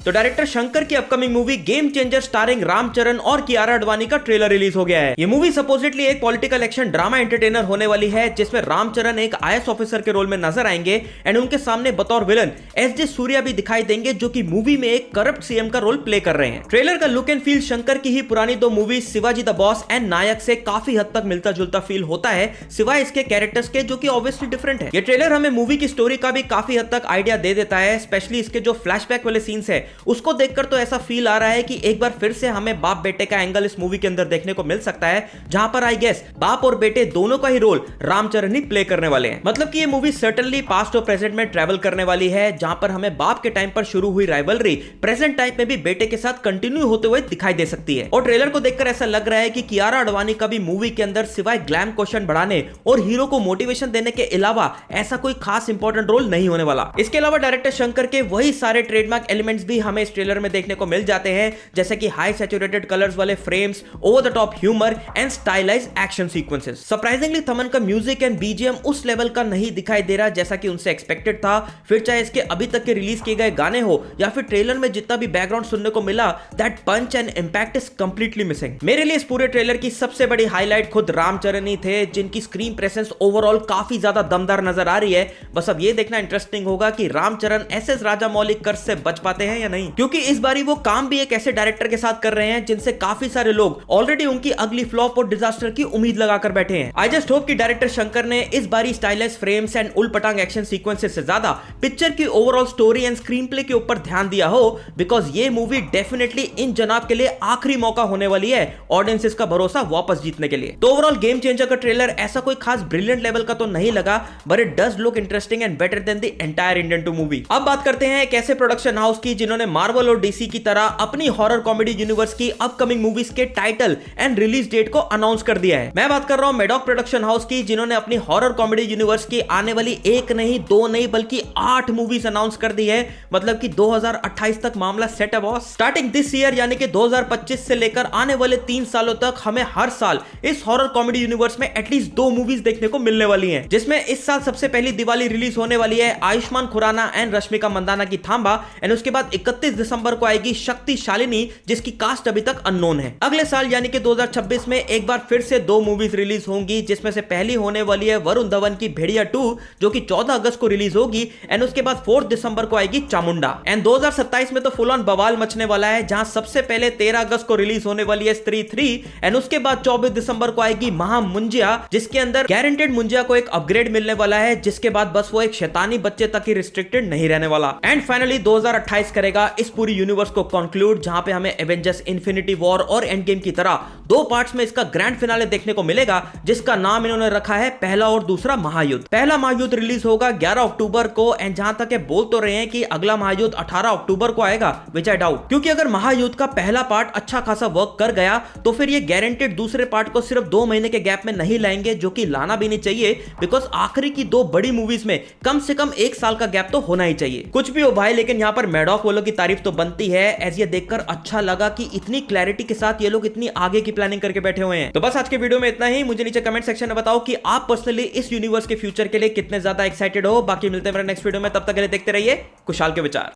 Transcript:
तो डायरेक्टर शंकर की upcoming movie game changer starring Ram Charan और कियारा आडवाणी का ट्रेलर रिलीज हो गया है। ये मूवी सपोजिटली एक पॉलिटिकल एक्शन ड्रामा एंटरटेनर होने वाली है, जिसमें रामचरण एक आईएएस ऑफिसर के रोल में नजर आएंगे एंड उनके सामने बतौर विलन एसजे सूर्या भी दिखाई देंगे, जो कि मूवी में एक करप्ट सीएम का रोल प्ले कर रहे हैं। ट्रेलर का लुक एंड फील शंकर की ही पुरानी दो movie Shivaji the boss and Nayak से काफी हद तक मिलता जुलता फील होता है, सिवाय इसके कैरेक्टर्स के जो कि ऑब्वियसली डिफरेंट है। ये ट्रेलर हमें मूवी की स्टोरी का भी काफी हद तक आइडिया दे देता है, स्पेशली इसके जो फ्लैशबैक वाले सीन्स है उसको देखकर तो ऐसा फील आ रहा है कि एक बार फिर से हमें बाप बेटे का एंगल इस मूवी के अंदर देखने को मिल सकता है, जहां पर आई गेस बाप और बेटे दोनों का ही रोल रामचरण ही प्ले करने वाले हैं। मतलब कि ये मूवी सर्टेनली पास्ट और प्रेजेंट में ट्रैवल करने वाली है, जहां पर हमें बाप के टाइम पर शुरू हुई राइवलरी प्रेजेंट टाइम में भी बेटे के साथ कंटिन्यू होते हुए दिखाई दे सकती है। और ट्रेलर को देखकर ऐसा लग रहा है कि कियारा आडवाणी का भी मूवी के अंदर सिवाय ग्लैम क्वेश्चन बढ़ाने और हीरो को मोटिवेशन देने के अलावा ऐसा कोई खास इंपॉर्टेंट रोल नहीं होने वाला। इसके अलावा डायरेक्टर शंकर के वही सारे ट्रेडमार्क एलिमेंट्स भी हमें इस ट्रेलर में देखने को मिल जाते हैं, जैसे कि हाई सैचुरेटेड कलर्स वाले frames, over the top humour and stylised action sequences. Surprisingly Thaman का म्यूजिक एंड बीजीएम उस लेवल का नहीं दिखाई दे रहा जैसा कि उनसे एक्सपेक्टेड था, फिर चाहे इसके अभी तक के रिलीज किए गए गाने हो या फिर ट्रेलर में जितना भी बैकग्राउंड सुनने को मिला, that punch and impact is completely missing. मेरे लिए इस पूरे ट्रेलर की सबसे बड़ी हाईलाइट खुद रामचरण ही थे, जिनकी स्क्रीन प्रेजेंस ओवरऑल काफी ज्यादा दमदार नजर आ रही है। बस अब ये देखना इंटरेस्टिंग होगा कि रामचरण एसएस राजामौली कर्ज से बच पाते हैं या नहीं, क्योंकि इस बारी वो काम भी एक ऐसे डायरेक्टर के साथ कर रहे हैं जिनसे काफी सारे लोग ऑलरेडी उनकी अगली फ्लॉप और डिजास्टर की उम्मीद लगाकर बैठे हैं। आई जस्ट होप कि डायरेक्टर शंकर ने इस बारी स्टाइलिश फ्रेम्स एंड उलपटांग एक्शन सीक्वेंसेस से ज्यादा पिक्चर की overall story and screenplay के ऊपर ध्यान दिया हो, बिकॉज ये मूवी डेफिनेटली इन जनाब के लिए आखिरी मौका होने वाली है ऑडियंसेस का भरोसा वापस जीतने के लिए। तो ओवरऑल गेम चेंजर का ट्रेलर ऐसा कोई खास ब्रिलियंट लेवल का तो नहीं लगा, but it does look interesting and better than the entire Indian 2 movie. अब बात करते हैं एक ऐसे प्रोडक्शन हाउस की जिन्होंने मार्वल और डीसी की तरह अपनी हॉरर कॉमेडी यूनिवर्स की अपकमिंग मूवीज के टाइटल एंड रिलीज डेट को अनाउंस कर दिया है। मैं बात कर रहा हूं मेडॉक प्रोडक्शन हाउस की, जिन्होंने अपनी हॉरर कॉमेडी यूनिवर्स की आने वाली एक नहीं, दो नहीं, बल्कि 8 मूवीज अनाउंस कर दी है। मतलब कि 2028 तक मामला सेट है बॉस। स्टार्टिंग दिस ईयर यानी कि 2025 से लेकर आने वाले 3 सालों तक हमें हर साल इस हॉरर कॉमेडी यूनिवर्स में एटलीस्ट 2 मूवीज देखने को मिलने वाली हैं, जिसमें इस साल सबसे पहली दिवाली रिलीज होने वाली है आयुष्मान खुराना एंड रश्मिका मंदाना की थांबा, एंड उसके बाद 31 दिसंबर को आएगी शक्तिशालिनी, जिसकी कास्ट अभी तक अननोन है। अगले साल यानी कि 2026 में एक बार फिर से 2 मूवीज रिलीज होंगी, जिसमें से पहली होने वाली है वरुण धवन की भेड़िया 2, जो कि 14 अगस्त को रिलीज होगी, एंड उसके बाद 4 दिसंबर को आएगी चामुंडा। एंड 2027 में तो फुल ऑन बवाल मचने वाला है, जहां सबसे पहले 13 अगस्त को रिलीज होने वाली है स्त्री 3, एंड उसके बाद 24 दिसंबर को आएगी महामुंजिया, जिसके अंदर गारंटेड मुंजिया को एक अपग्रेड मिलने वाला है, जिसके बाद बस वो एक शैतानी बच्चे तक ही रिस्ट्रिक्टेड नहीं रहने वाला। एंड फाइनली 2028 करेगा इस पूरी यूनिवर्स को कंक्लूड, जहां पे हमें एवेंजर्स इन्फिनिटी वॉर और एंड गेम की तरह 2 पार्ट्स में इसका ग्रैंड फिनाले देखने को मिलेगा, जिसका नाम इन्होंने रखा है पहला और दूसरा महायुद्ध। पहला महायुद्ध रिलीज होगा 11 अक्टूबर को, एंड जहां तक बोल तो रहे हैं कि अगला महायुद्ध 18 अक्टूबर को आएगा, विच आई डाउट, क्योंकि अगर महायुद्ध का पहला पार्ट अच्छा खासा वर्क कर गया तो फिर ये गारंटेड दूसरे पार्ट को सिर्फ 2 महीने के गैप में नहीं लाएंगे, जो कि लाना भी नहीं चाहिए, बिकॉज आखिरी की 2 बड़ी मूवीज में कम से कम 1 साल का गैप तो होना ही चाहिए। कुछ भी हो भाई, लेकिन यहाँ पर मेडॉक वालों की तारीफ तो बनती है, एज ये देखकर अच्छा लगा कि इतनी क्लैरिटी के साथ ये लोग इतनी आगे की प्लानिंग करके बैठे हुए हैं। तो बस आज के वीडियो में इतना ही। मुझे नीचे कमेंट सेक्शन में बताओ कि आप पर्सनली इस यूनिवर्स के फ्यूचर के लिए कितने ज्यादा एक्साइटेड हो। बाकी मिलते हैं नेक्स्ट वीडियो में, तब तक के लिए देखते रहिए खुशहाल के विचार।